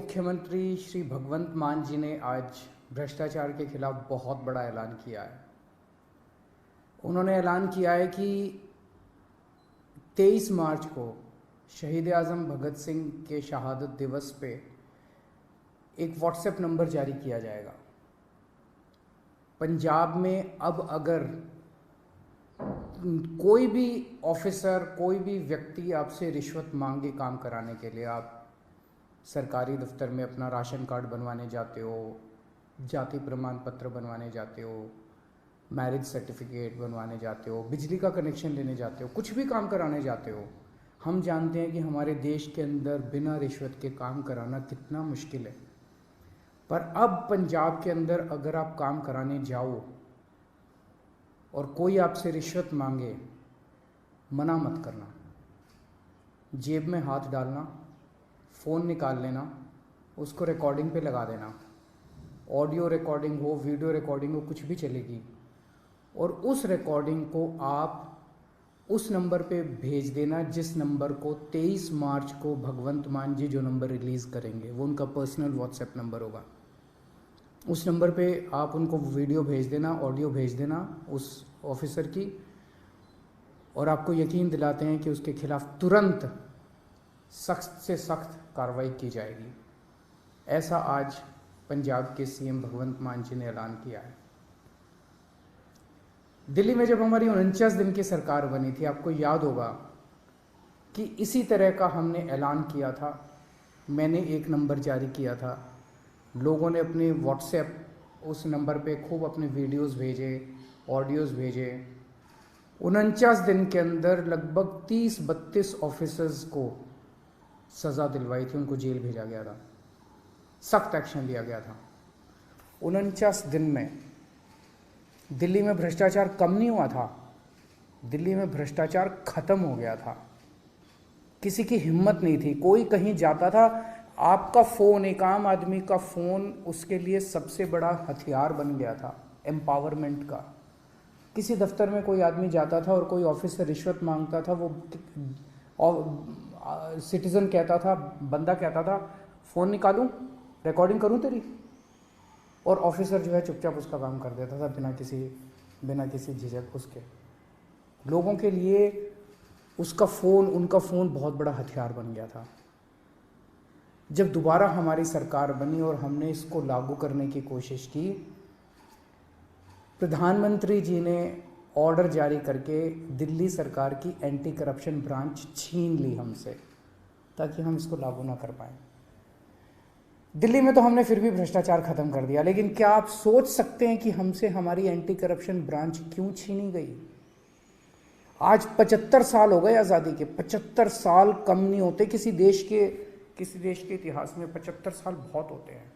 मुख्यमंत्री श्री भगवंत मान जी ने आज भ्रष्टाचार के खिलाफ बहुत बड़ा ऐलान किया है। उन्होंने ऐलान किया है कि 23 मार्च को शहीद आज़म भगत सिंह के शहादत दिवस पे एक व्हाट्सएप नंबर जारी किया जाएगा। पंजाब में अब अगर कोई भी ऑफिसर, कोई भी व्यक्ति आपसे रिश्वत मांगे काम कराने के लिए, आप सरकारी दफ्तर में अपना राशन कार्ड बनवाने जाते हो, जाति प्रमाण पत्र बनवाने जाते हो, मैरिज सर्टिफिकेट बनवाने जाते हो, बिजली का कनेक्शन लेने जाते हो, कुछ भी काम कराने जाते हो, हम जानते हैं कि हमारे देश के अंदर बिना रिश्वत के काम कराना कितना मुश्किल है। पर अब पंजाब के अंदर अगर आप काम कराने जाओ और कोई आपसे रिश्वत मांगे, मना मत करना। जेब में हाथ डालना, फ़ोन निकाल लेना, उसको रिकॉर्डिंग पे लगा देना। ऑडियो रिकॉर्डिंग हो, वीडियो रिकॉर्डिंग हो, कुछ भी चलेगी। और उस रिकॉर्डिंग को आप उस नंबर पे भेज देना जिस नंबर को 23 मार्च को भगवंत मान जी जो नंबर रिलीज़ करेंगे, वो उनका पर्सनल व्हाट्सएप नंबर होगा। उस नंबर पे आप उनको वीडियो भेज देना, ऑडियो भेज देना उस ऑफिसर की, और आपको यकीन दिलाते हैं कि उसके खिलाफ तुरंत सख्त से सख्त कार्रवाई की जाएगी। ऐसा आज पंजाब के सीएम भगवंत मान जी ने ऐलान किया है। दिल्ली में जब हमारी 49 दिन की सरकार बनी थी, आपको याद होगा कि इसी तरह का हमने ऐलान किया था। मैंने एक नंबर जारी किया था, लोगों ने अपने व्हाट्सएप उस नंबर पे खूब अपने वीडियोस भेजे, ऑडियोज़ भेजे। 49 दिन के अंदर लगभग 30-32 ऑफिसर्स को सज़ा दिलवाई थी, उनको जेल भेजा गया था, सख्त एक्शन लिया गया था। 49 दिन में दिल्ली में भ्रष्टाचार कम नहीं हुआ था, दिल्ली में भ्रष्टाचार खत्म हो गया था। किसी की हिम्मत नहीं थी, कोई कहीं जाता था, आपका फ़ोन, एक आम आदमी का फ़ोन उसके लिए सबसे बड़ा हथियार बन गया था एम्पावरमेंट का। किसी दफ्तर में कोई आदमी जाता था और कोई ऑफिस से रिश्वत मांगता था, वो सिटीज़न कहता था, बंदा कहता था, फ़ोन निकालूं, रिकॉर्डिंग करूं तेरी, और ऑफिसर जो है चुपचाप उसका काम कर देता था बिना किसी झिझक उसके। लोगों के लिए उसका फ़ोन, उनका फ़ोन बहुत बड़ा हथियार बन गया था। जब दोबारा हमारी सरकार बनी और हमने इसको लागू करने की कोशिश की, प्रधानमंत्री जी ने ऑर्डर जारी करके दिल्ली सरकार की एंटी करप्शन ब्रांच छीन ली हमसे, ताकि हम इसको लागू ना कर पाएँ। दिल्ली में तो हमने फिर भी भ्रष्टाचार खत्म कर दिया, लेकिन क्या आप सोच सकते हैं कि हमसे हमारी एंटी करप्शन ब्रांच क्यों छीनी गई? आज 75 साल हो गए आज़ादी के, 75 साल कम नहीं होते किसी देश के इतिहास में। 75 साल बहुत होते हैं।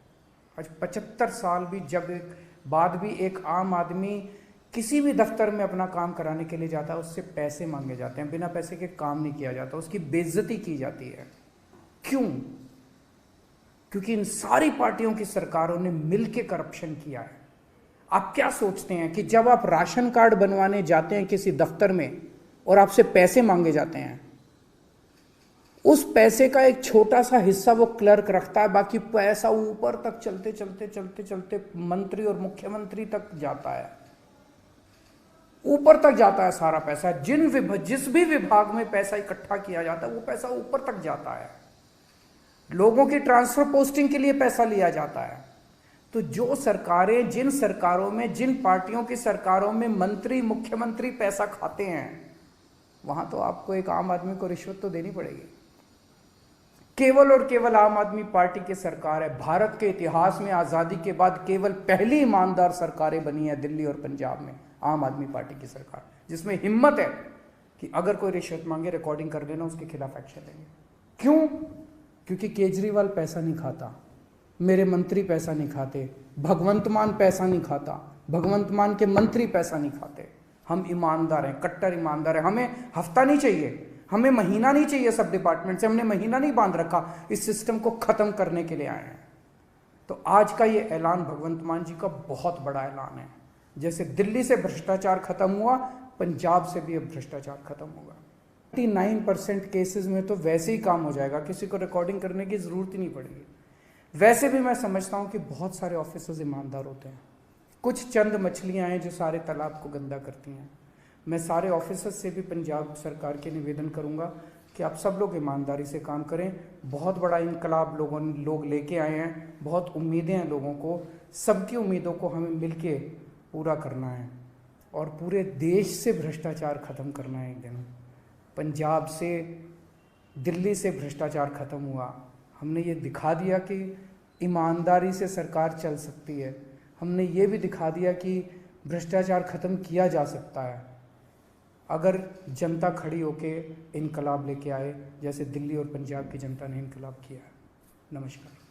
आज 75 साल भी बाद भी एक आम आदमी किसी भी दफ्तर में अपना काम कराने के लिए जाता है, उससे पैसे मांगे जाते हैं, बिना पैसे के काम नहीं किया जाता, उसकी बेइज्जती की जाती है। क्यों? क्योंकि इन सारी पार्टियों की सरकारों ने मिलकर करप्शन किया है। आप क्या सोचते हैं कि जब आप राशन कार्ड बनवाने जाते हैं किसी दफ्तर में और आपसे पैसे मांगे जाते हैं, उस पैसे का एक छोटा सा हिस्सा वो क्लर्क रखता है, बाकी पैसा ऊपर तक चलते मंत्री और मुख्यमंत्री तक जाता है, ऊपर तक जाता है सारा पैसा। जिस भी विभाग में पैसा इकट्ठा किया जाता है, वो पैसा ऊपर तक जाता है। लोगों की ट्रांसफर पोस्टिंग के लिए पैसा लिया जाता है। तो जो सरकारें, जिन सरकारों में, जिन पार्टियों की सरकारों में मंत्री, मुख्यमंत्री पैसा खाते हैं, वहां तो आपको एक आम आदमी को रिश्वत तो देनी पड़ेगी। केवल और केवल आम आदमी पार्टी की सरकार है। भारत के इतिहास में आज़ादी के बाद केवल पहली ईमानदार सरकारें बनी है दिल्ली और पंजाब में, आम आदमी पार्टी की सरकार, जिसमें हिम्मत है कि अगर कोई रिश्वत मांगे, रिकॉर्डिंग कर लेना, उसके खिलाफ एक्शन लेंगे। क्यों? क्योंकि केजरीवाल पैसा नहीं खाता, मेरे मंत्री पैसा नहीं खाते, भगवंत मान पैसा नहीं खाता, भगवंत मान के मंत्री पैसा नहीं खाते। हम ईमानदार हैं, कट्टर ईमानदार हैं। हमें हफ्ता नहीं चाहिए, हमें महीना नहीं चाहिए। सब डिपार्टमेंट से हमने महीना नहीं बांध रखा, इस सिस्टम को खत्म करने के लिए आए हैं। तो आज का ये ऐलान भगवंत मान जी का बहुत बड़ा ऐलान है। जैसे दिल्ली से भ्रष्टाचार खत्म हुआ, पंजाब से भी अब भ्रष्टाचार खत्म होगा। 99% केसेस में तो वैसे ही काम हो जाएगा, किसी को रिकॉर्डिंग करने की ज़रूरत ही नहीं पड़ेगी। वैसे भी मैं समझता हूँ कि बहुत सारे ऑफिसर्स ईमानदार होते हैं, कुछ चंद मछलियाँ हैं जो सारे तालाब को गंदा करती हैं। मैं सारे ऑफिसर्स से भी पंजाब सरकार के निवेदन करूँगा कि आप सब लोग ईमानदारी से काम करें। बहुत बड़ा इनकलाब लोग लेके आए हैं, बहुत उम्मीदें हैं लोगों को, सबकी उम्मीदों को हमें मिलके पूरा करना है और पूरे देश से भ्रष्टाचार ख़त्म करना है। एक दिन पंजाब से, दिल्ली से भ्रष्टाचार ख़त्म हुआ, हमने ये दिखा दिया कि ईमानदारी से सरकार चल सकती है। हमने ये भी दिखा दिया कि भ्रष्टाचार ख़त्म किया जा सकता है अगर जनता खड़ी होके इनकलाब लेके आए, जैसे दिल्ली और पंजाब की जनता ने इनकलाब किया है। नमस्कार।